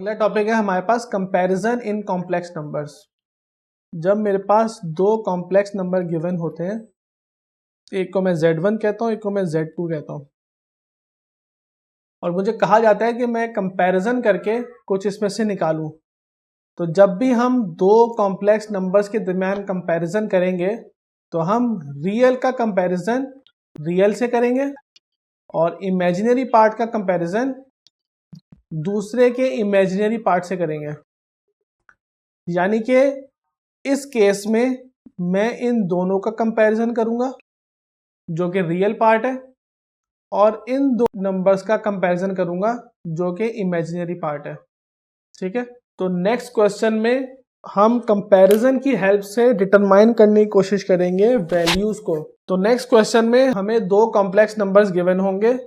अगला टॉपिक है हमारे पास कंपैरिजन इन कॉम्प्लेक्स नंबर्स। जब मेरे पास दो कॉम्प्लेक्स नंबर गिवन होते हैं, एक को मैं Z1 कहता हूँ, एक को मैं Z2 कहता हूँ, और मुझे कहा जाता है कि मैं कंपैरिजन करके कुछ इसमें से निकालूं। तो जब भी हम दो कॉम्प्लेक्स नंबर्स के दरमियान कंपैरिजन करेंगे तो हम रियल का कंपैरिजन रियल से करेंगे और इमेजिनरी पार्ट का कंपैरिजन दूसरे के इमेजिनरी पार्ट से करेंगे। यानी कि इस केस में मैं इन दोनों का कंपैरिजन करूंगा जो कि रियल पार्ट है, और इन दो नंबर्स का कंपैरिजन करूंगा जो कि इमेजिनरी पार्ट है। ठीक है, तो नेक्स्ट क्वेश्चन में हम कंपैरिजन की हेल्प से डिटरमाइन करने की कोशिश करेंगे वैल्यूज को। तो नेक्स्ट क्वेश्चन में हमें दो कॉम्प्लेक्स नंबर्स गिवन होंगे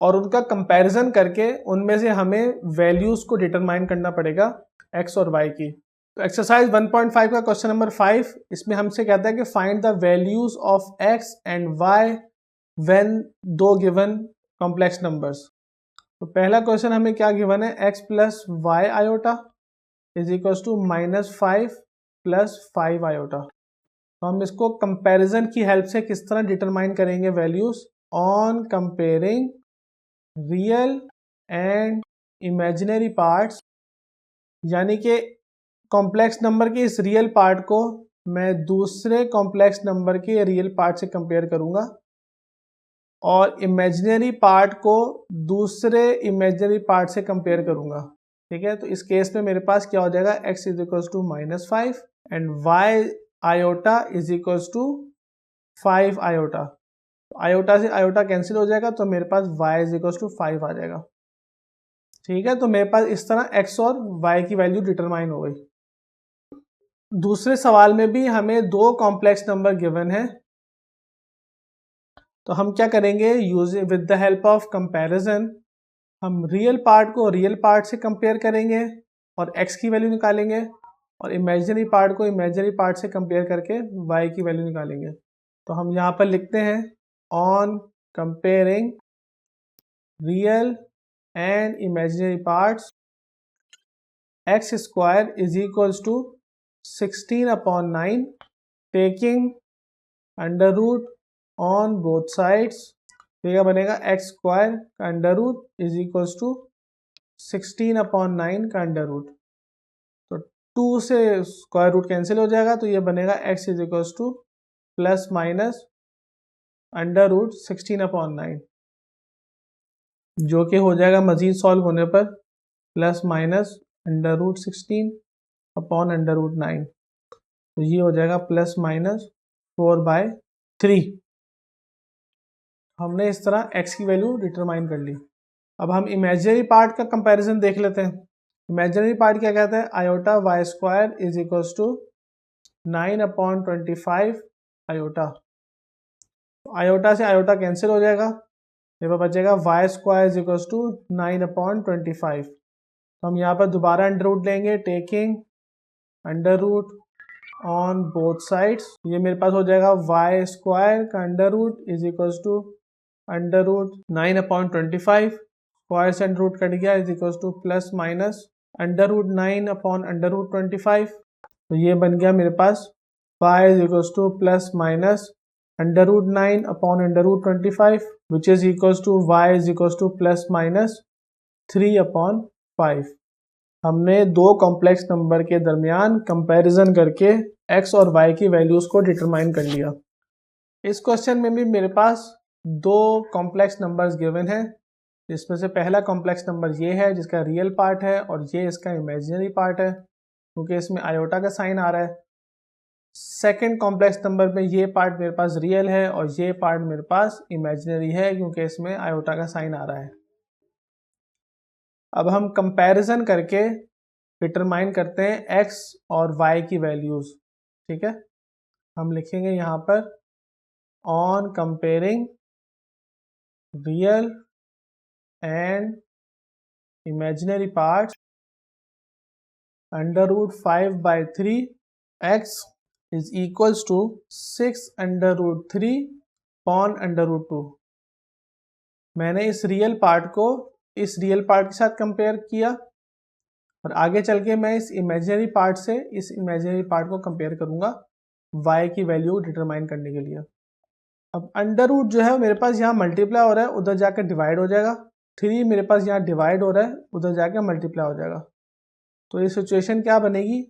और उनका कंपैरिजन करके उनमें से हमें वैल्यूज को डिटरमाइन करना पड़ेगा एक्स और वाई की। तो एक्सरसाइज 1.5 का क्वेश्चन नंबर 5, इसमें हमसे कहता है कि find the values of x and y when दो गिवन कॉम्प्लेक्स नंबर्स। तो पहला क्वेश्चन हमें क्या गिवन है, x plus y iota is equal to -5 plus 5 iota. तो हम इसको कंपैरिजन की हेल्प से किस तरह डिटरमाइन करेंगे values, on comparing real and imaginary parts. यानी कि कॉम्प्लेक्स नंबर के इस रियल पार्ट को मैं दूसरे कॉम्प्लेक्स नंबर के रियल पार्ट से कंपेयर करूंगा और इमेजिनरी पार्ट को दूसरे इमेजिनरी पार्ट से कंपेयर करूंगा। ठीक है, तो इस केस में मेरे पास क्या हो जाएगा, x is equal to -5 and y iota is equal to 5 iota. Iota से आयोटा कैंसिल हो जाएगा तो मेरे पास y इज इक्वल टू 5 आ जाएगा। ठीक है, तो मेरे पास इस तरह x और y की वैल्यू डिटरमाइन हो गई। दूसरे सवाल में भी हमें दो कॉम्प्लेक्स नंबर गिवन है, तो हम क्या करेंगे, using with the help of comparison हम रियल पार्ट को रियल पार्ट से कंपेयर करेंगे और x की वैल्यू निकालेंगे और इमेजिनरी पार्ट को इमेजिनरी पार्ट से कंपेयर करके y की वैल्यू निकालेंगे। तो हम यहाँ पर लिखते हैं on comparing real and imaginary parts x square is equals to 16/9 taking under root on both sides. तो यह बनेगा एक्स स्क्वायर का under root is equals to 16/9 का अंडर रूट। तो 2 से स्क्वायर रूट कैंसिल हो जाएगा, तो ये बनेगा x is equals to plus minus under root 16/9, जो कि हो जाएगा मजीद सॉल्व होने पर प्लस माइनस अंडर रूट 16/9। तो ये हो जाएगा प्लस माइनस 4/3। हमने इस तरह x की वैल्यू डिटरमाइन कर ली। अब हम इमेजिनरी पार्ट का कंपैरिजन देख लेते हैं। इमेजिनरी पार्ट क्या कहता है, iota y square is equals to 9/25 iota. Iota से आयोटा कैंसिल हो जाएगा, मेरे पास बचेगा y square is equals to 9/25। तो हम यहाँ पर दोबारा अंडर रूट लेंगे, taking under root on both sides. ये मेरे पास हो जाएगा वाई स्क्वायर का under root is equals to under root 9/25, square से अंडर रूट कट गया is equals to plus minus under root 9/25। तो ये बन गया मेरे पास y is equals to plus minus under root 9/25 which is equals to y is equals to plus minus 3/5। हमने दो कॉम्प्लेक्स नंबर के दरमियान कंपैरिजन करके x और y की वैल्यूज को डिटरमाइन कर लिया। इस क्वेश्चन में भी मेरे पास दो कॉम्प्लेक्स नंबर्स गिवन है, जिसमें से पहला कॉम्प्लेक्स नंबर ये है जिसका रियल पार्ट है और ये इसका इमेजिनरी पार्ट है क्योंकि इसमें आयोटा का साइन आ रहा है। सेकंड कॉम्प्लेक्स नंबर में ये पार्ट मेरे पास रियल है और ये पार्ट मेरे पास इमेजिनरी है क्योंकि इसमें आयोटा का साइन आ रहा है। अब हम कंपैरिजन करके डिटरमाइन करते हैं x और y की वैल्यूज। ठीक है, हम लिखेंगे यहाँ पर on comparing real and imaginary parts under root 5/3 x is equals to 6 under root 3 upon under root 2। मैंने इस रियल पार्ट को इस रियल पार्ट के साथ कंपेयर किया और आगे चल के मैं इस इमेजिनरी पार्ट से इस इमेजिनरी पार्ट को कंपेयर करूंगा y की वैल्यू डिटरमाइन करने के लिए। अब अंडर रूट जो है मेरे पास यहाँ मल्टीप्लाई हो रहा है, उधर जाकर डिवाइड हो जाएगा। 3 मेरे पास यहाँ डिवाइड हो रहा है, उधर जाकर मल्टीप्लाई हो जाएगा। तो ये सिचुएशन क्या बनेगी,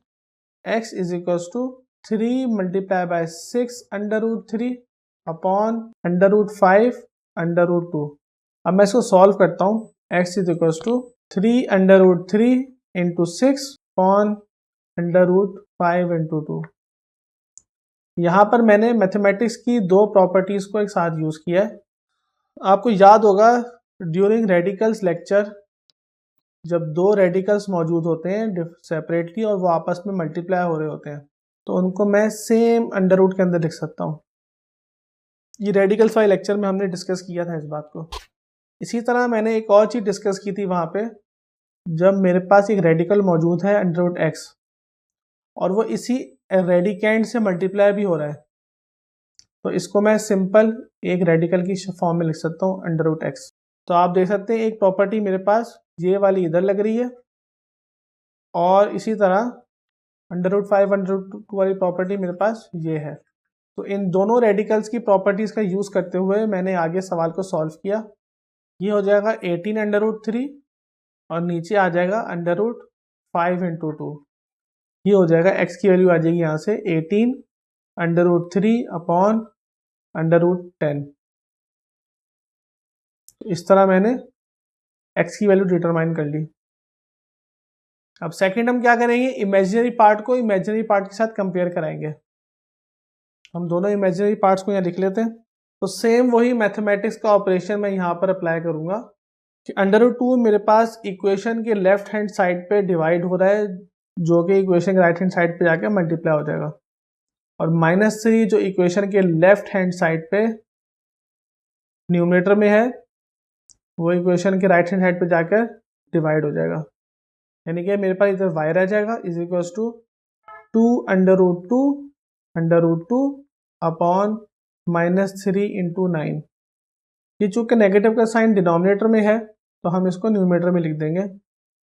x is equals to 3 multiply by 6 under root 3 upon under root 5 under root 2। अब मैं इसको सॉल्व करता हूँ। x is equals to 3 under root 3 into 6 upon under root 5 into 2। यहाँ पर मैंने मैथमेटिक्स की दो प्रॉपर्टीज को एक साथ यूज किया है। आपको याद होगा ड्यूरिंग रेडिकल्स लेक्चर जब दो रेडिकल्स मौजूद होते हैं सेपरेटली और वो आपस में मल्टीप्लाई हो रहे होते हैं तो उनको मैं सेम अंडर रूट के अंदर लिख सकता हूँ। ये रेडिकल्स वाले लेक्चर में हमने डिस्कस किया था इस बात को। इसी तरह मैंने एक और चीज़ डिस्कस की थी वहाँ पे, जब मेरे पास एक रेडिकल मौजूद है अंडर रूट एक्स और वो इसी रेडिकेंड से मल्टीप्लाई भी हो रहा है, तो इसको मैं सिंपल एक रेडिकल की फॉर्म में लिख सकता हूँ अंडर रूट एक्स। तो आप देख सकते हैं एक प्रॉपर्टी मेरे पास ये वाली इधर लग रही है और इसी तरह अंडर रूट 5 अंडर रूट 2 वाली प्रॉपर्टी मेरे पास ये है। तो इन दोनों रेडिकल्स की प्रॉपर्टीज़ का यूज़ करते हुए मैंने आगे सवाल को सॉल्व किया। ये हो जाएगा 18 अंडर रूट 3 और नीचे आ जाएगा अंडर रूट 5 इंटू 2। ये हो जाएगा x की वैल्यू आ जाएगी यहाँ से 18 under root 3 upon under root 10। तो इस तरह मैंने x की वैल्यू डिटरमाइन कर ली। अब सेकंड हम क्या करेंगे, इमेजिनरी पार्ट को इमेजिनरी पार्ट के साथ कंपेयर कराएंगे। हम दोनों इमेजिनरी पार्ट्स को यहाँ लिख लेते हैं। तो सेम वही मैथमेटिक्स का ऑपरेशन मैं यहाँ पर अप्लाई करूँगा कि अंडर रूट 2 मेरे पास इक्वेशन के लेफ्ट हैंड साइड पे डिवाइड हो रहा है जो कि इक्वेशन के राइट हैंड साइड पे जाके मल्टीप्लाई हो जाएगा, और -3 जो इक्वेशन के लेफ्ट हैंड साइड पे न्यूमरेटर में है वो इक्वेशन के राइट हैंड साइड पे जाकर डिवाइड हो जाएगा। यानी कि मेरे पास इधर y रह जाएगा is equals to 2 under root 2 upon -3 into 9। ये चूँकि नेगेटिव का साइन डिनोमिनेटर में है तो हम इसको न्यूमरेटर में लिख देंगे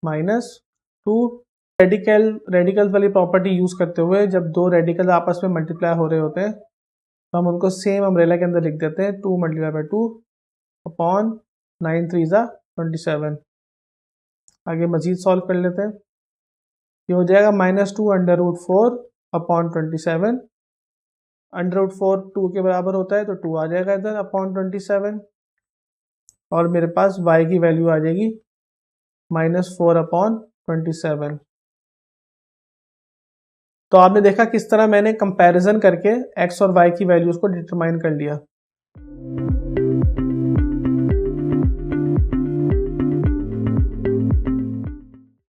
-2। रेडिकल वाली प्रॉपर्टी यूज़ करते हुए जब दो रेडिकल आपस में मल्टीप्लाई हो रहे होते हैं तो हम उनको सेम अम्ब्रेला के अंदर लिख देते हैं 2 मल्टीप्लाई बाई 2 अपॉन 9 3 ज़ा 27। आगे मजीद सॉल्व कर लेते हैं। ये हो जाएगा -2 under root 4 upon 27। Under root 4 2 के बराबर होता है तो 2 आ जाएगा इधर अपॉन 27 और मेरे पास y की वैल्यू आ जाएगी -4 अपॉन 27। तो आपने देखा किस तरह मैंने कंपैरिजन करके x और y की वैल्यूज़ को डिटरमाइन कर लिया।